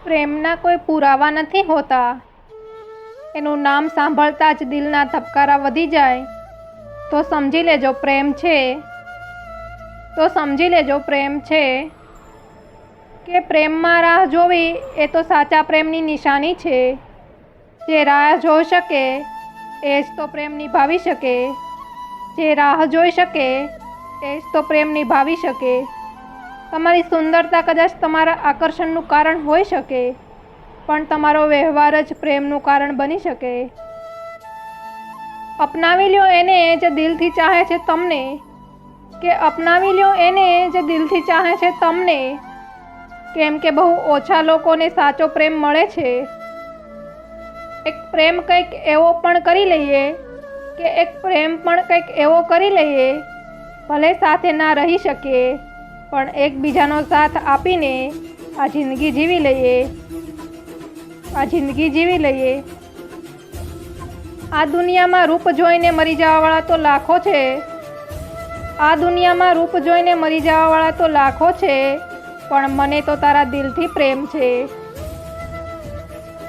પ્રેમના કોઈ પુરાવા નથી હોતા. એનું નામ સાંભળતા જ દિલના ધબકારા વધી જાય તો સમજી લેજો પ્રેમ છે. કે પ્રેમમાં રાહ જોવી એ તો સાચા પ્રેમની નિશાની છે. જે રાહ જોઈ શકે એ જ તો પ્રેમ નિભાવી શકે. જે રાહ જોઈ શકે એ જ તો પ્રેમ નિભાવી શકે. તમારી સુંદરતા કદાચ તમારા આકર્ષણનું કારણ હોઈ શકે, પણ તમારો વ્યવહાર જ પ્રેમનું કારણ બની શકે. અપનાવી લ્યો એને જે દિલથી ચાહે છે તમને, કેમ કે બહુ ઓછા લોકોને સાચો પ્રેમ મળે છે. એક પ્રેમ કંઈક એવો પણ કરી લઈએ ભલે સાથે ના રહી શકીએ, પણ એકબીજાનો સાથ આપીને આ જિંદગી જીવી લઈએ. આ દુનિયામાં રૂપ જોઈને મરી જવાવાળા તો લાખો છે, પણ મને તો તારા દિલથી પ્રેમ છે.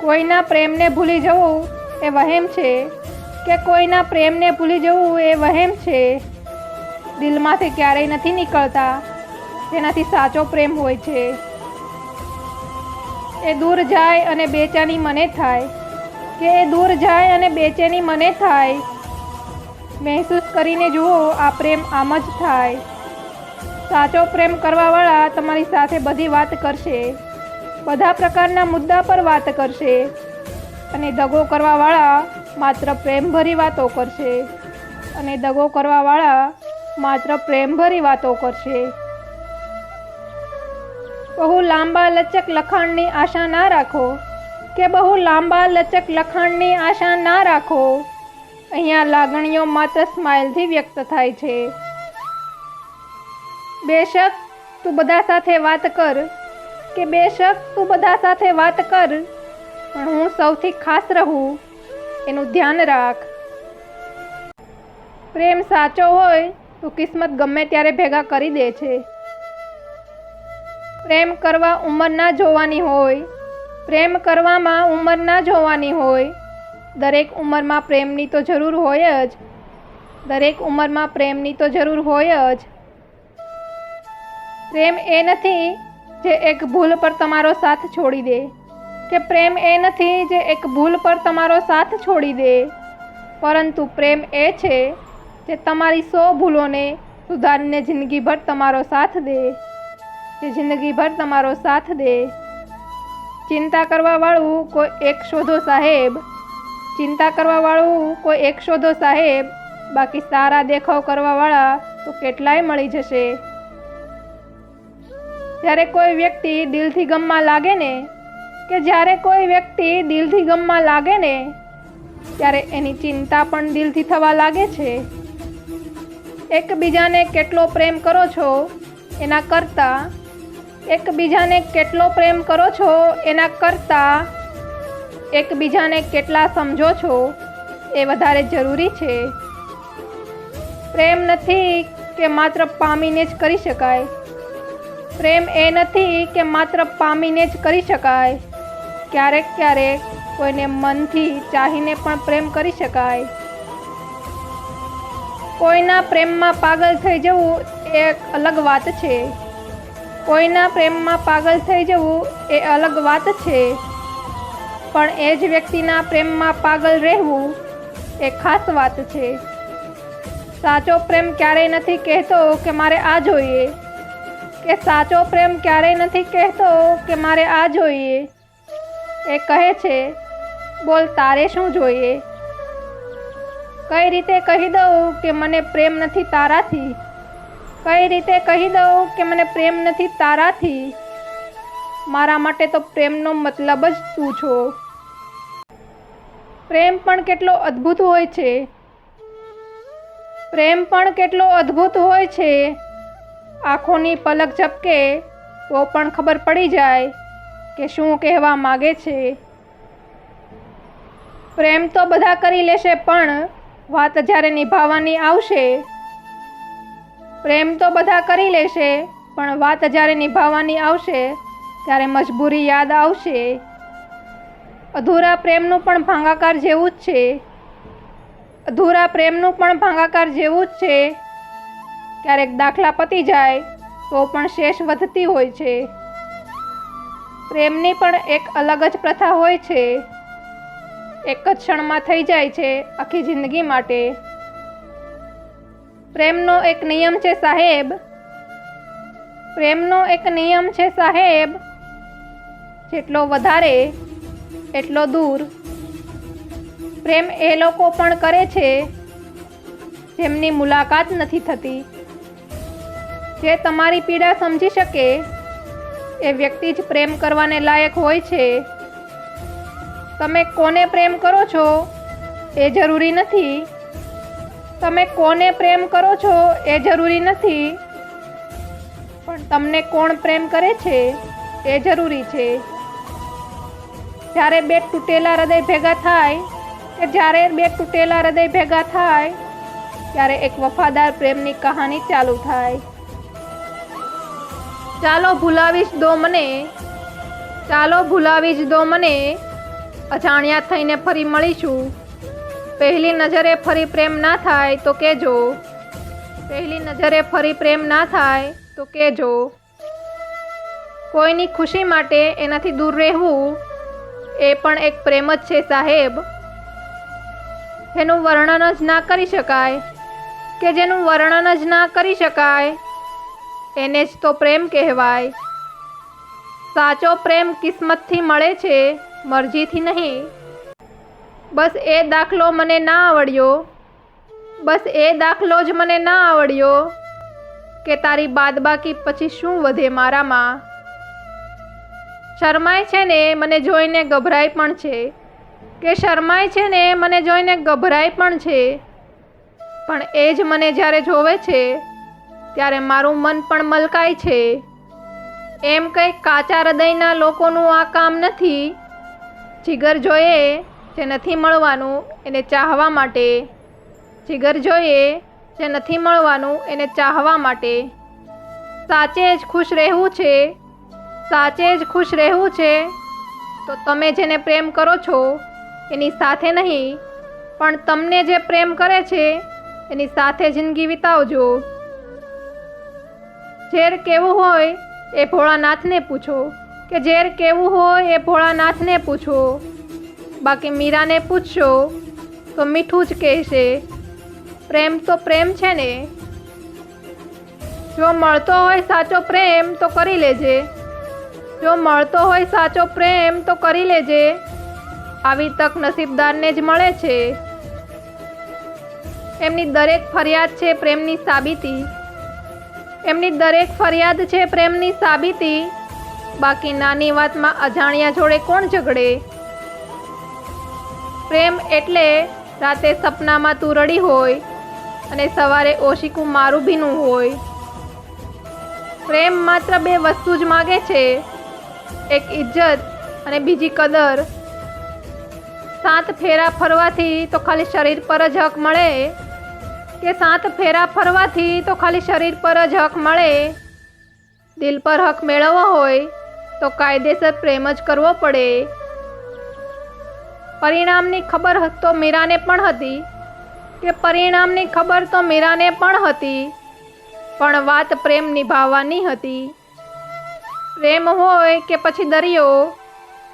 કોઈના પ્રેમને ભૂલી જવું એ વહેમ છે. દિલમાંથી ક્યારેય નથી નીકળતા જેનાથી સાચો પ્રેમ હોય છે. એ દૂર જાય અને બેચેની મને થાય. મહેસૂસ કરીને જુઓ, આ પ્રેમ આમ જ થાય. સાચો પ્રેમ કરવાવાળા તમારી સાથે બધી વાત કરશે, બધા પ્રકારના મુદ્દા પર વાત કરશે, અને દગો કરવાવાળા માત્ર પ્રેમભરી વાતો કરશે. બહુ લાંબા લચક લખાણની આશા ના રાખો. અહીંયા લાગણીઓ માત્ર સ્માઇલથી વ્યક્ત થાય છે. બેશક તું બધા સાથે વાત કર, પણ હું સૌથી ખાસ રહું એનું ધ્યાન રાખ. પ્રેમ સાચો હોય તો કિસ્મત ગમે ત્યારે ભેગા કરી દે છે. પ્રેમ કરવામાં ઉંમર ના જોવાની હોય. દરેક ઉંમરમાં પ્રેમની તો જરૂર હોય જ. પ્રેમ એ નથી જે એક ભૂલ પર તમારો સાથ છોડી દે, પરંતુ પ્રેમ એ છે જે તમારી 100 ભૂલોને સુધારીને જિંદગીભર તમારો સાથ દે. ચિંતા કરવાવાળું કોઈ એક શોધો સાહેબ, બાકી સારા દેખાવ કરવાવાળા તો કેટલાય મળી જશે. જ્યારે કોઈ વ્યક્તિ દિલથી ગમવા લાગે ને ત્યારે એની ચિંતા પણ દિલથી થવા લાગે છે. એકબીજાને કેટલો પ્રેમ કરો છો એના કરતાં એકબીજાને કેટલા સમજો છો એ વધારે જરૂરી છે. પ્રેમ નથી કે માત્ર પામીને જ કરી શકાય. ક્યારેક કોઈને મનથી ચાહીને પણ પ્રેમ કરી શકાય. કોઈના પ્રેમમાં પાગલ થઈ જવું એ અલગ વાત છે, પણ એ જ વ્યક્તિના પ્રેમમાં પાગલ રહેવું એ ખાસ વાત છે. સાચો પ્રેમ ક્યારેય નથી કહેતો કે મારે આ જોઈએ. એ કહે છે, બોલ તારે શું જોઈએ. કઈ રીતે કહી દઉં કે મને પ્રેમ નથી તારાથી. મારા માટે તો પ્રેમનો મતલબ જ તું છો. પ્રેમ પણ કેટલો અદ્ભુત હોય છે. આંખોની પલક ઝપકે તો પણ ખબર પડી જાય કે શું કહેવા માગે છે. પ્રેમ તો બધા કરી લેશે, પણ વાત જ્યારે નિભાવવાની આવશે ત્યારે મજબૂરી યાદ આવશે. અધૂરા પ્રેમનું પણ ભાંગાકાર જેવું જ છે. અધૂરા પ્રેમનું પણ ભાંગાકાર જેવું જ છે. ક્યારેક દાખલા પતી જાય તો પણ શેષ વધતી હોય છે. પ્રેમની પણ એક અલગ જ પ્રથા હોય છે. એક જ ક્ષણમાં થઈ જાય છે, આખી જિંદગી માટે. પ્રેમનો એક નિયમ છે સાહેબ, પ્રેમનો એક નિયમ છે સાહેબ, જેટલો વધારે એટલો દૂર. પ્રેમ એ લોકો પણ કરે છે જેમની મુલાકાત નથી થતી. જે તમારી પીડા સમજી શકે એ વ્યક્તિ જ પ્રેમ કરવાને લાયક હોય છે. તમે કોને પ્રેમ કરો છો એ જરૂરી નથી. તમે કોને પ્રેમ કરો છો એ જરૂરી નથી, પણ તમને કોણ પ્રેમ કરે છે એ જરૂરી છે. જ્યારે બે તૂટેલા હૃદય ભેગા થાય ત્યારે એક વફાદાર પ્રેમની કહાની ચાલુ થાય. ચાલો ભૂલાવી જ દો મને, ચાલો ભૂલાવી જ દો મને, અજાણ્યા થઈને ફરી મળીશું. પહેલી નજરે ફરી પ્રેમ ના થાય તો કહેજો, પહેલી નજરે ફરી પ્રેમ ના થાય તો કહેજો. કોઈની ખુશી માટે એનાથી દૂર રહેવું એ પણ એક પ્રેમ જ છે સાહેબ. જેનું વર્ણન જ ના કરી શકાય, કે જેનું વર્ણન જ ના કરી શકાય, એને જ તો પ્રેમ કહેવાય. સાચો પ્રેમ કિસ્મતથી મળે છે, મરજીથી નહીં. બસ એ દાખલો મને ના આવડ્યો, બસ એ દાખલો જ મને ના આવડ્યો કે તારી બાદબાકી પછી શું વધે મારામાં. શરમાય છે ને મને જોઈને ગભરાય પણ છે, કે શરમાય છે ને મને જોઈને ગભરાય પણ છે, પણ એ જ મને જ્યારે જોવે છે ત્યારે મારું મન પણ મલકાય છે. એમ કંઈ કાચા હૃદયના લોકોનું આ કામ નથી. જીગર જોઈએ જે નથી મળવાનું એને ચાહવા માટે, જીગર જોઈએ જે નથી મળવાનું એને ચાહવા માટે. સાચે જ ખુશ રહેવું છે, સાચે જ ખુશ રહેવું છે તો તમે જેને પ્રેમ કરો છો એની સાથે નહીં, પણ તમને જે પ્રેમ કરે છે એની સાથે જિંદગી વિતાવજો. ઝેર કેવું હોય એ ભોળાનાથને પૂછો, કે ઝેર કેવું હોય એ ભોળાનાથને પૂછો. બાકી મીરાને પૂછશો તો મીઠું જ કહેશે. પ્રેમ તો પ્રેમ છે ને. જો મળતો હોય સાચો પ્રેમ તો કરી લેજે, જો મળતો હોય સાચો પ્રેમ તો કરી લેજે. આવી તક નસીબદારને જ મળે છે. એમની દરેક ફરિયાદ છે પ્રેમની સાબિતી, એમની દરેક ફરિયાદ છે પ્રેમની સાબિતી. બાકી નાની વાતમાં અજાણ્યા જોડે કોણ ઝઘડે. પ્રેમ એટલે રાતે સપનામાં તું રડી હોય અને સવારે ઓશિકું મારું ભીનું હોય. પ્રેમ માત્ર બે વસ્તુ જ માગે છે, એક ઇજ્જત અને બીજી કદર. 7 ફેરા ફરવાથી તો ખાલી શરીર પર જ હક મળે, કે 7 ફેરા ફરવાથી તો ખાલી શરીર પર જ હક મળે. દિલ પર હક મેળવવો હોય તો કાયદેસર પ્રેમ જ કરવો પડે. પરિણામની ખબર તો મીરાને પણ હતી, કે પરિણામની ખબર તો મીરાને પણ હતી, પણ વાત પ્રેમ નિભાવવાની હતી. પ્રેમ હોય કે પછી દરિયો,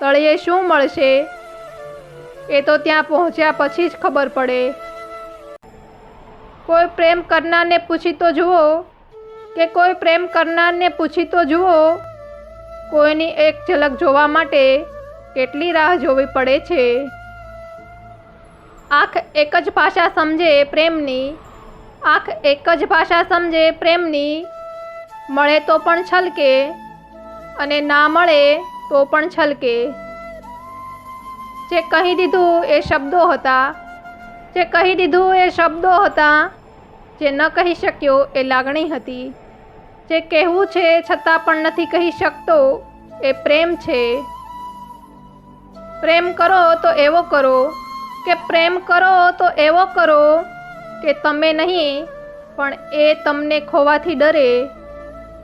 તળિયે શું મળશે એ તો ત્યાં પહોંચ્યા પછી જ ખબર પડે. કોઈ પ્રેમ કરનારને પૂછી તો જુઓ, કે કોઈ પ્રેમ કરનારને પૂછી તો જુઓ, કોઈની એક ઝલક જોવા માટે કેટલી રાહ જોવી પડે છે. આંખ એક જ ભાષા સમજે પ્રેમની, આંખ એક જ ભાષા સમજે પ્રેમની. મળે તો પણ છલકે અને ના મળે તો પણ છલકે. જે કહી દીધું એ શબ્દો હતા, જે કહી દીધું એ શબ્દો હતા, જે ન કહી શક્યો એ લાગણી હતી. જે કહેવું છે છતાં પણ નથી કહી શકતો એ પ્રેમ છે. પ્રેમ કરો તો એવો કરો, કે પ્રેમ કરો તો એવો કરો કે તમે નહીં પણ એ તમને ખોવાથી ડરે,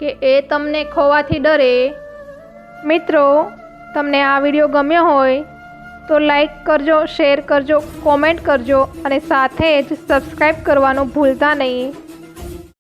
કે એ તમને ખોવાથી ડરે. મિત્રો, તમને આ વિડીયો ગમ્યો હોય તો લાઈક કરજો, શેર કરજો, કોમેન્ટ કરજો અને સાથે જ સબસ્ક્રાઈબ કરવાનું ભૂલતા નહીં.